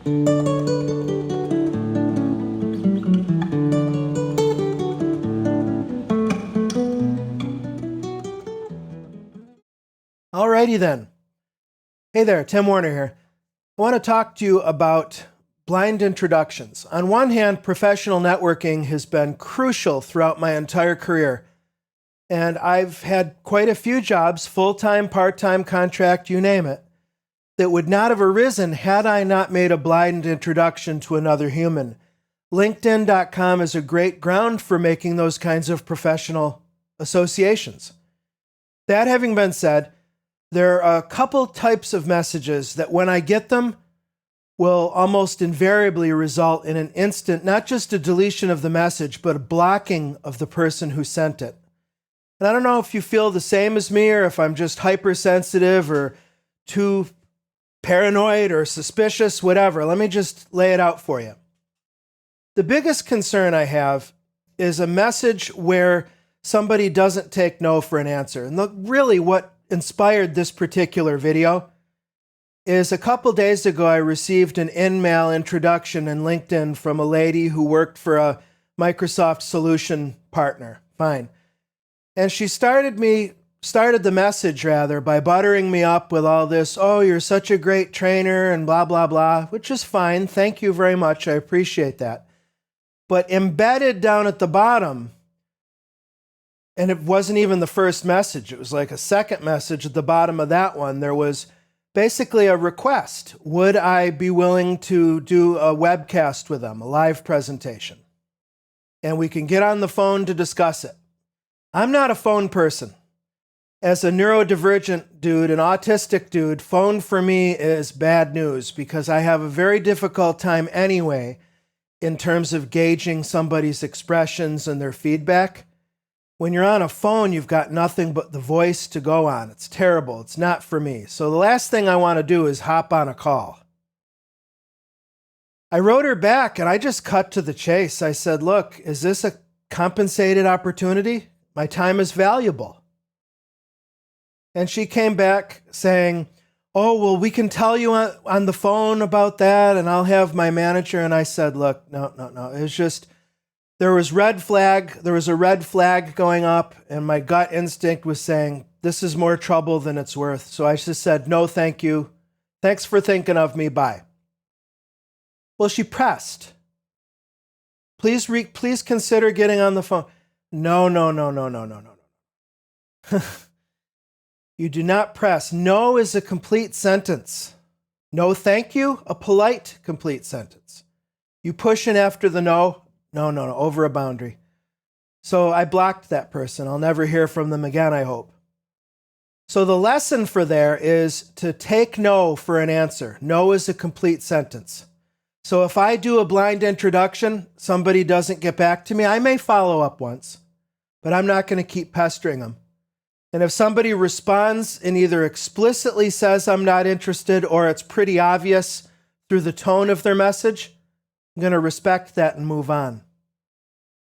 Alrighty then. Hey there, Tim Warner here. I want to talk to you about blind introductions. On one hand, professional networking has been crucial throughout my entire career. And I've had quite a few jobs, full-time, part-time, contract, you name it, that would not have arisen had I not made a blind introduction to another human. LinkedIn.com is a great ground for making those kinds of professional associations. That having been said, there are a couple types of messages that when I get them will almost invariably result in an instant, not just a deletion of the message, but a blocking of the person who sent it. And I don't know if you feel the same as me or if I'm just hypersensitive or too paranoid or suspicious, whatever. Let me just lay it out for you. The biggest concern I have is a message where somebody doesn't take no for an answer. And look, really what inspired this particular video is a couple days ago I received an in-mail introduction in LinkedIn from a lady who worked for a Microsoft solution partner. Fine. And she started the message by buttering me up with all this, oh, you're such a great trainer and blah, blah, blah, which is fine. Thank you very much. I appreciate that. But embedded down at the bottom, and it wasn't even the first message, it was like a second message at the bottom of that one, there was basically a request. Would I be willing to do a webcast with them, a live presentation? And we can get on the phone to discuss it. I'm not a phone person. As a neurodivergent dude, an autistic dude, phone for me is bad news because I have a very difficult time anyway in terms of gauging somebody's expressions and their feedback. When you're on a phone, you've got nothing but the voice to go on. It's terrible. It's not for me. So the last thing I want to do is hop on a call. I wrote her back and I just cut to the chase. I said, look, is this a compensated opportunity? My time is valuable. And she came back saying, oh, well, we can tell you on the phone about that and I'll have my manager. And I said, look, no. It's just, there was a red flag going up and my gut instinct was saying, this is more trouble than it's worth. So I just said, no, thank you. Thanks for thinking of me. Bye. Well, she pressed. Please consider getting on the phone. No. You do not press. No is a complete sentence. No, thank you, a polite, complete sentence. You push in after the no, over a boundary. So I blocked that person. I'll never hear from them again, I hope. So the lesson for there is to take no for an answer. No is a complete sentence. So if I do a blind introduction, somebody doesn't get back to me, I may follow up once, but I'm not going to keep pestering them. And if somebody responds and either explicitly says I'm not interested or it's pretty obvious through the tone of their message, I'm going to respect that and move on.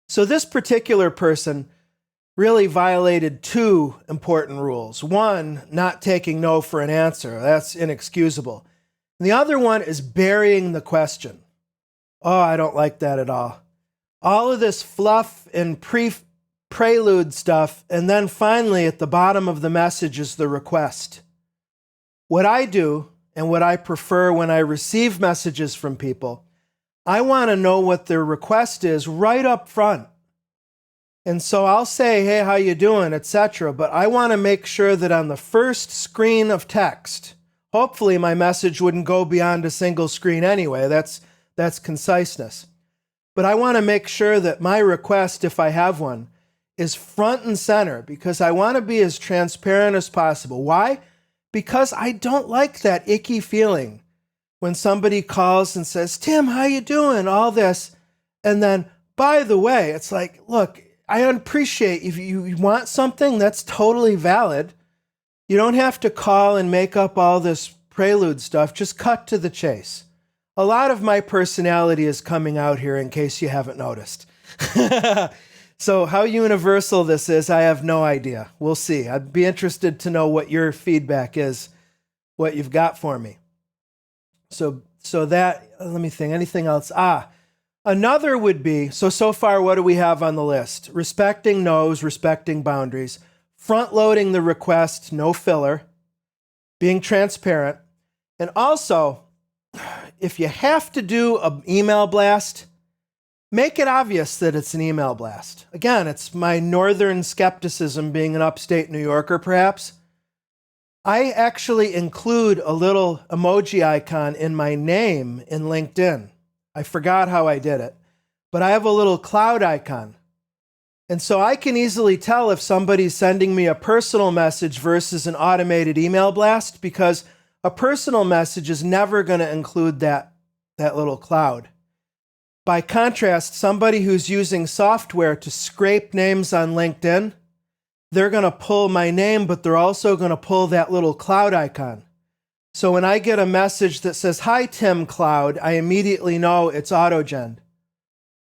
So this particular person really violated two important rules. One, not taking no for an answer. That's inexcusable. And the other one is burying the question. Oh, I don't like that at all. All of this fluff and prelude stuff, and then finally at the bottom of the message is the request. What I do, and what I prefer when I receive messages from people, I want to know what their request is right up front. And so I'll say, hey, how you doing, etc. But I want to make sure that on the first screen of text, hopefully my message wouldn't go beyond a single screen anyway. That's conciseness. But I want to make sure that my request, if I have one, is front and center because I want to be as transparent as possible. Why? Because I don't like that icky feeling when somebody calls and says, Tim, how you doing? All this. And then, by the way, it's like, look, I appreciate if you want something, that's totally valid. You don't have to call and make up all this prelude stuff. Just cut to the chase. A lot of my personality is coming out here in case you haven't noticed. So how universal this is, I have no idea. We'll see. I'd be interested to know what your feedback is, what you've got for me. So that let me think, anything else? Another would be, so far, what do we have on the list? Respecting no's, respecting boundaries, front loading the request, no filler, being transparent. And also, if you have to do an email blast, make it obvious that it's an email blast. Again, it's my northern skepticism being an upstate New Yorker, perhaps. I actually include a little emoji icon in my name in LinkedIn. I forgot how I did it, but I have a little cloud icon. And so I can easily tell if somebody's sending me a personal message versus an automated email blast, because a personal message is never going to include that little cloud. By contrast, somebody who's using software to scrape names on LinkedIn, they're going to pull my name, but they're also going to pull that little cloud icon. So when I get a message that says, "Hi, Tim Cloud," I immediately know it's AutoGen.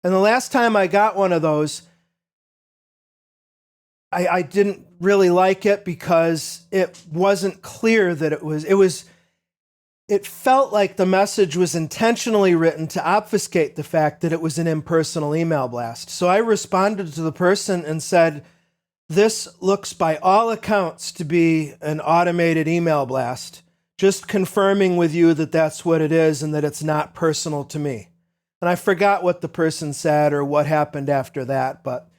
And the last time I got one of those, I didn't really like it because it wasn't clear that it felt like the message was intentionally written to obfuscate the fact that it was an impersonal email blast. So I responded to the person and said, "This looks by all accounts to be an automated email blast. Just confirming with you that that's what it is and that it's not personal to me." And I forgot what the person said or what happened after that. But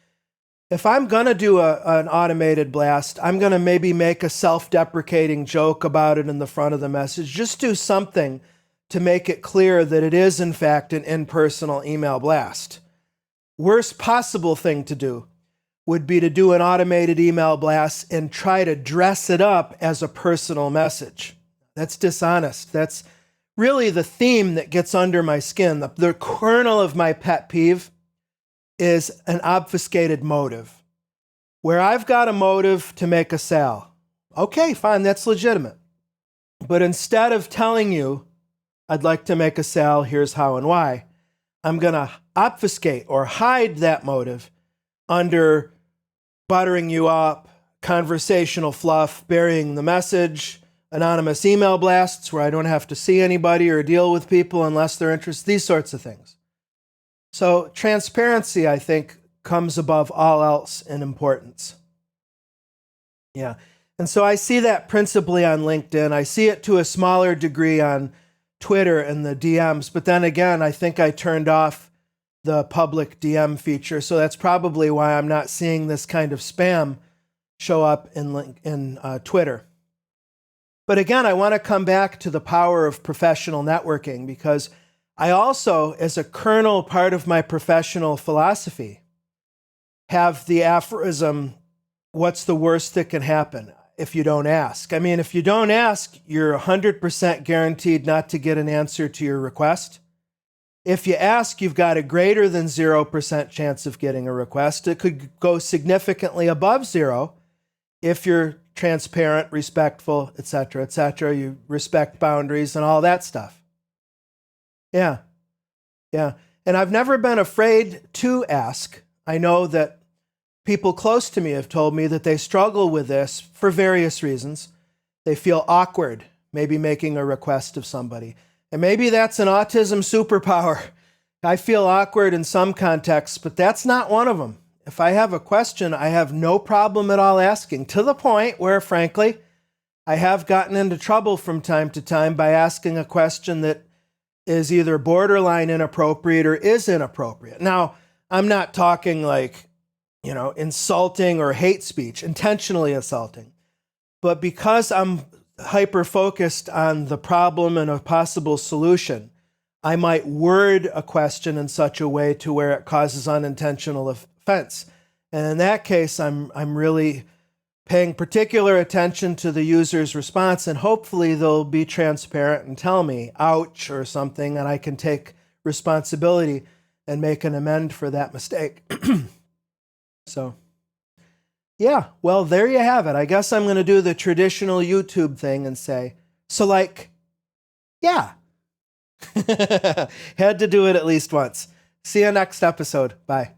if I'm going to do an automated blast, I'm going to maybe make a self-deprecating joke about it in the front of the message. Just do something to make it clear that it is, in fact, an impersonal email blast. Worst possible thing to do would be to do an automated email blast and try to dress it up as a personal message. That's dishonest. That's really the theme that gets under my skin. The kernel of my pet peeve is an obfuscated motive, where I've got a motive to make a sale. Okay, fine, that's legitimate. But instead of telling you, "I'd like to make a sale, here's how and why," I'm going to obfuscate or hide that motive under buttering you up, conversational fluff, burying the message, anonymous email blasts where I don't have to see anybody or deal with people unless they're interested, these sorts of things. So transparency, I think, comes above all else in importance. Yeah. And so I see that principally on LinkedIn. I see it to a smaller degree on Twitter and the DMs. But then again, I think I turned off the public DM feature. So that's probably why I'm not seeing this kind of spam show up in Twitter. But again, I want to come back to the power of professional networking, because I also, as a kernel part of my professional philosophy, have the aphorism, "What's the worst that can happen if you don't ask?" I mean, if you don't ask, you're 100% guaranteed not to get an answer to your request. If you ask, you've got a greater than 0% chance of getting a request. It could go significantly above zero if you're transparent, respectful, etc., etc. You respect boundaries and all that stuff. Yeah. And I've never been afraid to ask. I know that people close to me have told me that they struggle with this for various reasons. They feel awkward, maybe making a request of somebody. And maybe that's an autism superpower. I feel awkward in some contexts, but that's not one of them. If I have a question, I have no problem at all asking, to the point where, frankly, I have gotten into trouble from time to time by asking a question that is either borderline inappropriate or is inappropriate. Now, I'm not talking like, insulting or hate speech, intentionally assaulting. But because I'm hyper-focused on the problem and a possible solution, I might word a question in such a way to where it causes unintentional offense. And in that case, I'm really paying particular attention to the user's response, and hopefully they'll be transparent and tell me, ouch, or something, and I can take responsibility and make an amend for that mistake. So, yeah, well, there you have it. I guess I'm going to do the traditional YouTube thing and say, yeah. Had to do it at least once. See you next episode. Bye.